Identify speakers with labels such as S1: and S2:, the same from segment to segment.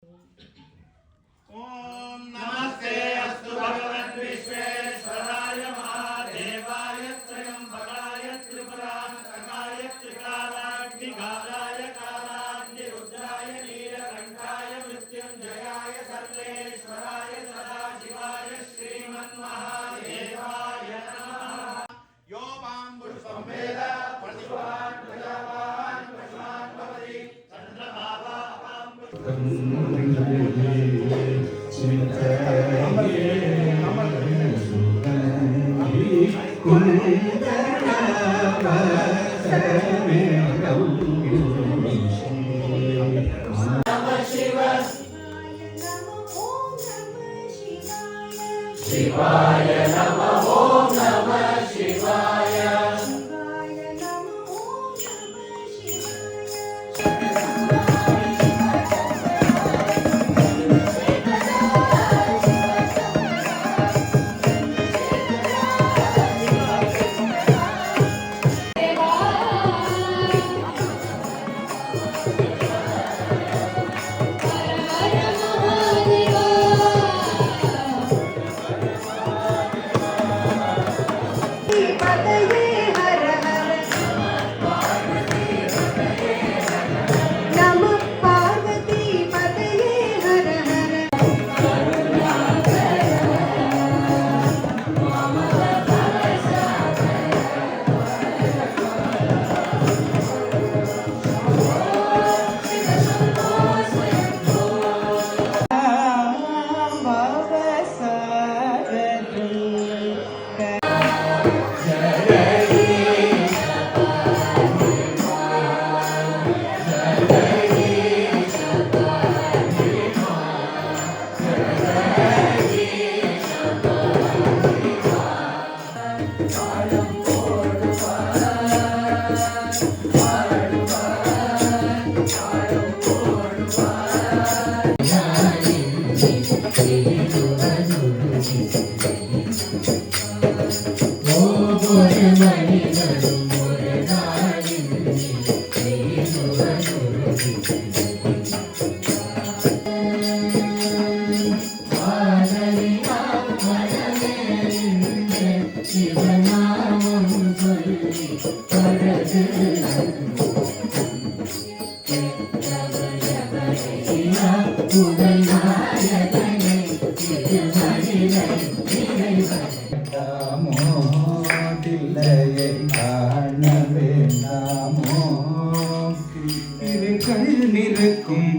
S1: ओम नमस्ते अस्तु भगवद्विश्वेश्वराय महादेवाय त्र्यंबकाय त्रिपुरान्तकाय त्रिकालाग्निकालाय कालाग्निरुद्राय नीलकण्ठाय मृत्युञ्जयाय सर्वेश्वराय सदाशिवाय श्रीमन्महादेवाय नमः। यो मां पुष्पं वेद प्रतिभावान् प्रजावान् पशुमान् भवति चन्द्रभावा मां पुष्पं शिवाय नमः ओम नमः शिवाय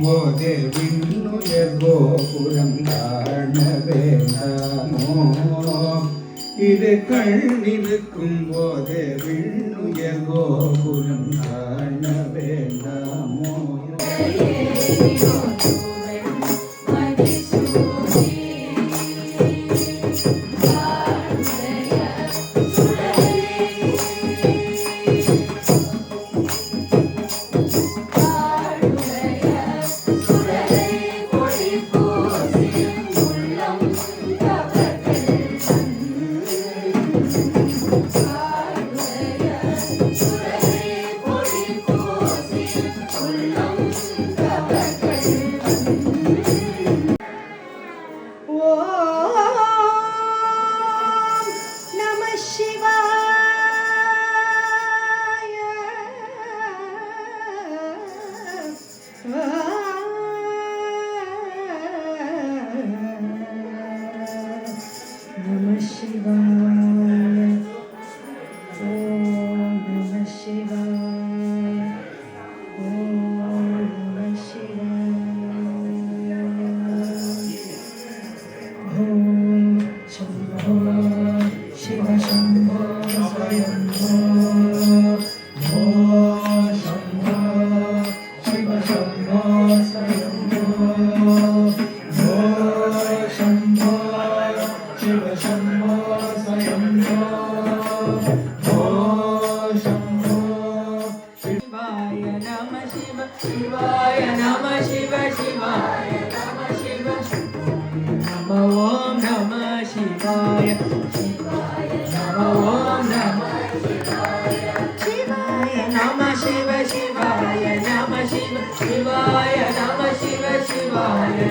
S2: போதே விண்ணுயர் கோபுரம் காண வேண்டாமோ இது கண்ணிருக்கும் போதே விண்ணுயர் கோபுரம் காண வேண்டாமோ
S3: शिवाय नमः शिव शिवाय नमः शिव नमः ओम नमः शिवाय शिवाय नमः ओम नमः शिवाय शिवाय नमः शिव शिवाय नमः शिव शिवाय नमः शिव शिवाय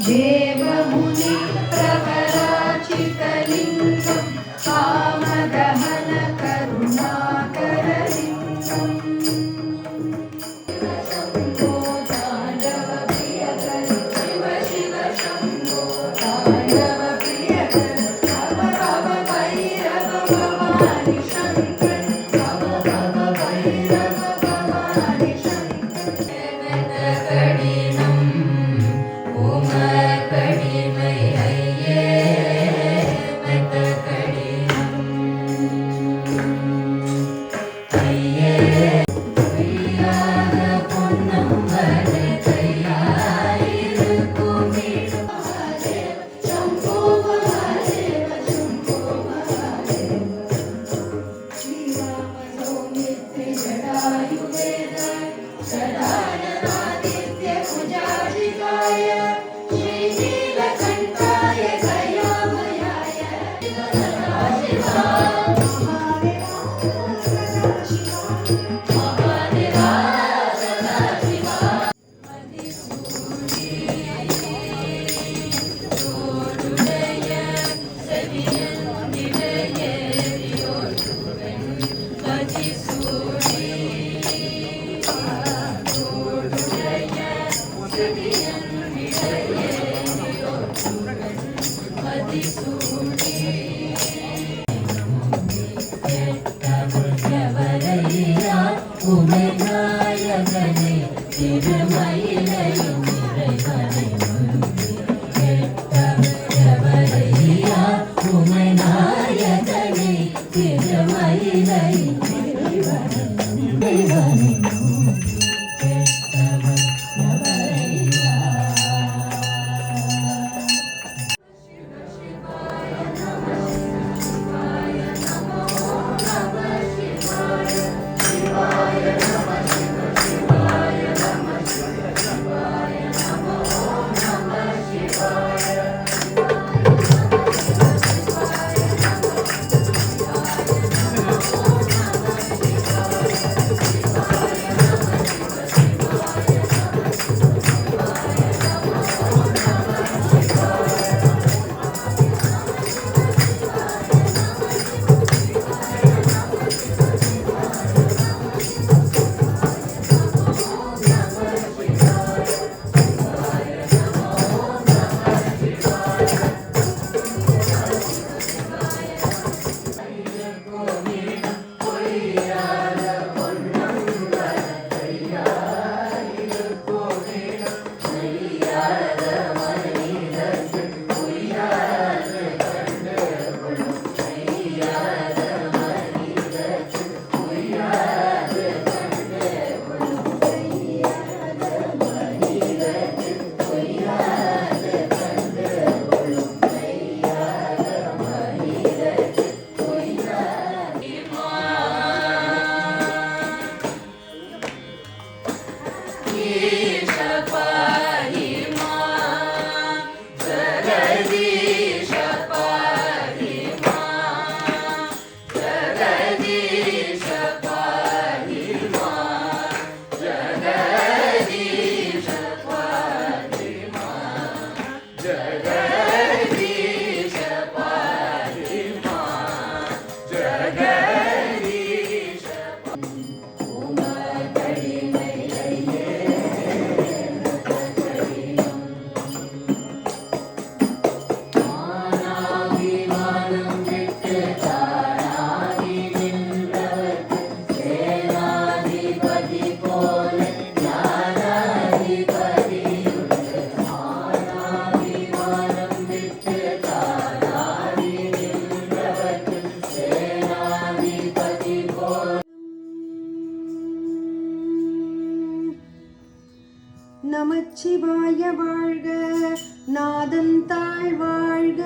S1: देवमुनि प्रवराचितलिङ्गं कामदहन करुणाकरलिङ्गम् शम्भो ताण्डव प्रियकर शिव शिव शम्भो ताण्डव प्रियकर भव भव भैरव भवानि शङ्कर भव भव भैरव भवानि शङ्कर कडिनं उमकडिमै अय्ये मत कडिनं अय्ये பொய்யாக பொன்னம்பல கையாயிருக்குமிடம் மகாதேவ சம்போ மகாதேவ சம்போ மகாதேவ ஸ்ரீராம சௌமித்ரி ஜடாயுவேத சதானனாதித்ய குஜாஷிகாய ஸ்ரீநீலகண்டாய கயாமயாய சதாசிவா மகாதேவா சதாசிவா தோடுடைய செவியன் இடையேறியோர் பதிசூடி தோடுடைய செவியன் இடையேறியோர் பதிசூடி எவரையா உமைநாயகனே திருமயிலையும் இறைவனை எவரையா உமைநாயகனே திருமயிலையும் இறைவனை கேட்டவர் எவரையா
S4: நமச்சிவாய வாழ்க, நாதன் தாழ் வாழ்க.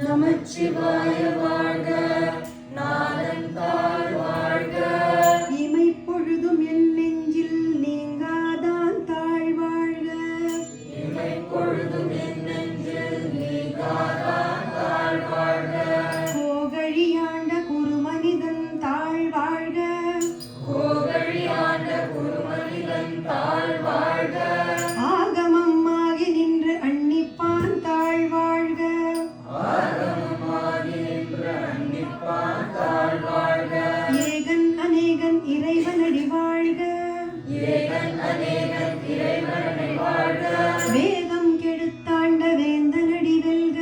S1: நமச்சிவாய வாழ்க, நாதன் தாழ் வாழ்க.
S4: இமைப்பொழுதும் என் நெஞ்சில் நீங்காதான் தாழ் வாழ்க.
S1: இமைப்பொழுதும் என் நெஞ்சில் நீங்காதான் தாழ் வாழ்க.
S4: கோகழியாண்ட குருமனிதன் தாழ் வாழ்க.
S1: கோகழியாண்ட குருமனிதன் தாழ் வாழ்க.
S4: ஆகமம் ஆகி நின்று அந்நிய வேகம் கெடுத்தாண்ட வேந்தனடி வெல்க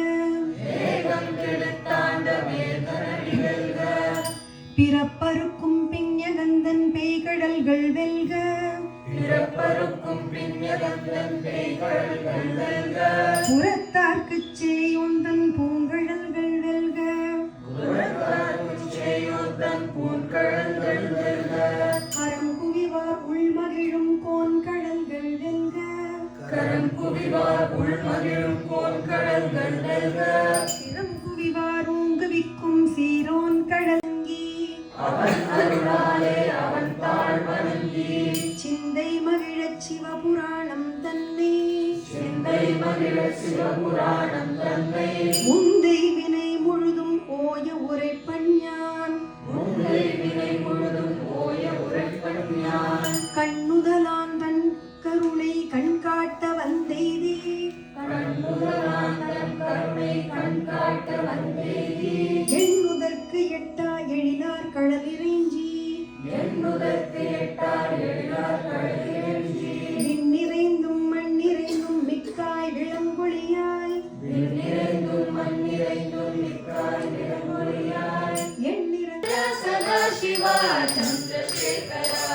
S4: பிறப்பருக்கும் பிஞகந்தன் பேய்கடல்கள் வெல்க புறத்தார்க்குச் சேயோந்தன் பூங்கழல்கள் வெல்க கரங்குவிவார் உள்மகிழும் கோன்கடல்கள் வெல்க சிறங்குவிவார் ஊங்குவிக்கும் சீரோன் கடங்கி சிந்தை மகிழச் சிவபுராணம் தன்னை முந்தை வினை முழுதும் ஓய உரைப்பஞ்ஞான் கண்ணுதலான் தன் கருணை கண்காட்ட வந்தெய்தி எண்ணுதற்கு எட்டா எழிலார் கடலிறைஞ்சி விண்ணிறைந்தும் மண்ணிறைந்தும் மிக்காய் விளங்கொழியாய் எண்ணிறந்த
S1: சதாசிவா சந்திரசேகரா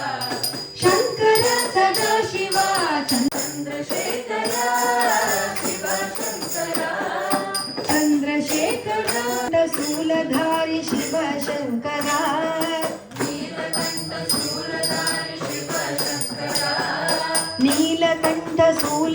S4: சங்கர சதாசிவா
S1: சந்திரசேகரா சிவசங்கரா
S4: ಚಂದ್ರಶೇಖರ ಶೂಲಧಾರಿ ಶಿವ ಶಂಕರ
S1: ನೀಲಕಂಠ ಶೂಲಧಾರಿ ಶಿವಶಂಕರ
S4: ನೀಲಕಂಠ ಶೂಲ